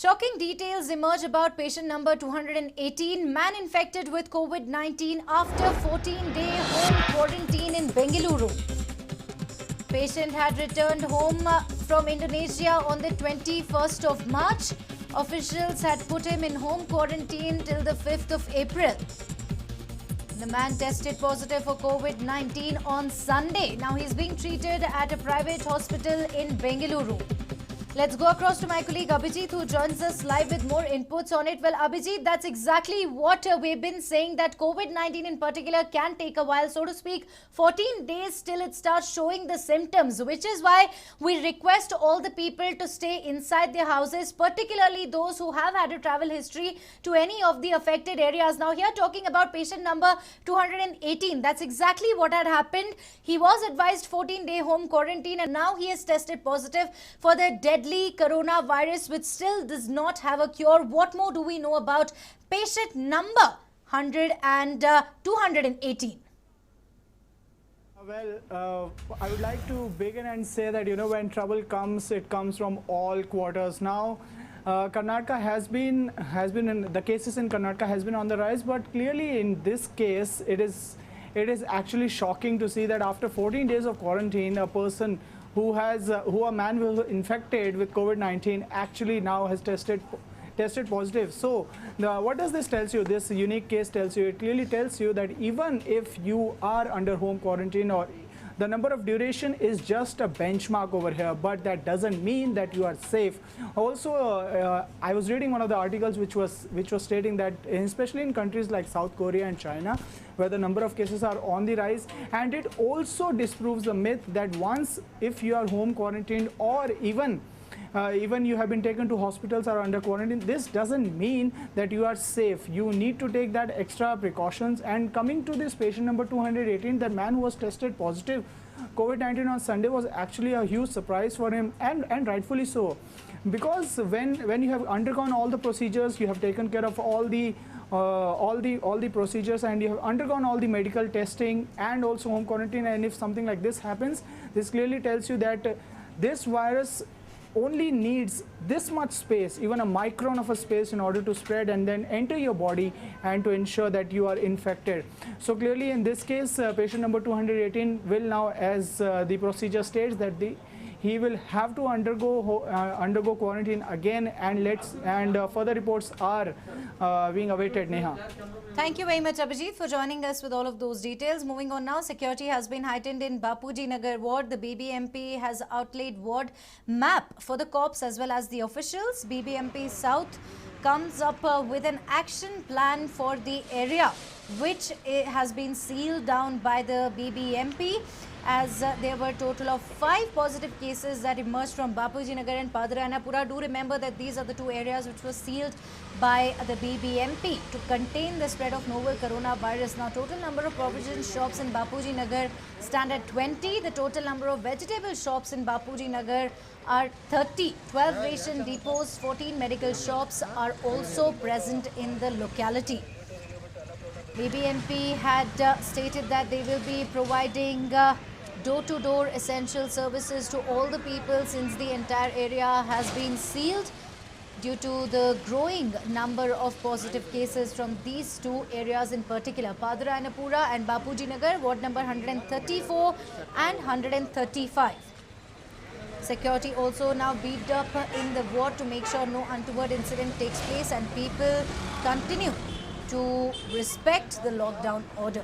Shocking details emerge about patient number 218, man infected with COVID-19 after 14-day home quarantine in Bengaluru. Patient had returned home from Indonesia on the 21st of March. Officials had put him in home quarantine till the 5th of April. The man tested positive for COVID-19 on Sunday. Now he's being treated at a private hospital in Bengaluru. Let's go across to my colleague Abhijit, who joins us live with more inputs on it. Well, Abhijit, that's exactly what we've been saying, that COVID-19 in particular can take a while, so to speak. 14 days till it starts showing the symptoms, which is why we request all the people to stay inside their houses, particularly those who have had a travel history to any of the affected areas. Now, here talking about patient number 218, that's exactly what had happened. He was advised 14-day home quarantine, and now he has tested positive for the deadly coronavirus, which still does not have a cure. What more do we know about patient number 218? Well, I would like to begin and say that, when trouble comes, it comes from all quarters. Now, Karnataka has been the cases in Karnataka has been on the rise, but clearly in this case, it is actually shocking to see that after 14 days of quarantine, a person who a man who infected with COVID-19 actually now has tested positive. So what does this tell you? This unique case tells you, it clearly tells you that even if you are under home quarantine, or the number of duration is just a benchmark over here, but that doesn't mean that you are safe. Also, I was reading one of the articles which was stating that especially in countries like South Korea and China, where the number of cases are on the rise, and it also disproves the myth that once if you are home quarantined, or even you have been taken to hospitals or under quarantine, this doesn't mean that you are safe. You need to take that extra precautions. And coming to this patient number 218, that man who was tested positive COVID-19 on Sunday was actually a huge surprise for him, and rightfully so, because when you have undergone all the procedures, you have taken care of all the procedures, and you have undergone all the medical testing and also home quarantine, and if something like this happens, this clearly tells you that this virus only needs this much space, even a micron of a space, in order to spread and then enter your body and to ensure that you are infected. So clearly in this case, patient number 218 will now, as the procedure states, that he will have to undergo quarantine again, and further reports are being awaited. Neha. Thank you very much, Abhijit, for joining us with all of those details. Moving on now, security has been heightened in Bapujinagar ward. The BBMP has outlaid ward map for the cops as well as the officials. BBMP South comes up with an action plan for the area, which has been sealed down by the BBMP, as there were a total of 5 positive cases that emerged from Bapujinagar and Padarayanapura. Do remember that these are the 2 areas which were sealed by the BBMP to contain the spread of novel coronavirus. Now, total number of provision shops in Bapujinagar stand at 20. The total number of vegetable shops in Bapujinagar are 30. 12 ration depots, 14 medical shops are also present in the locality. BBMP had stated that they will be providing door-to-door essential services to all the people, since the entire area has been sealed due to the growing number of positive cases from these 2 areas in particular, Padarayanapura and Bapujinagar, ward number 134 and 135. Security also now beefed up in the ward to make sure no untoward incident takes place and people continue to respect the lockdown order.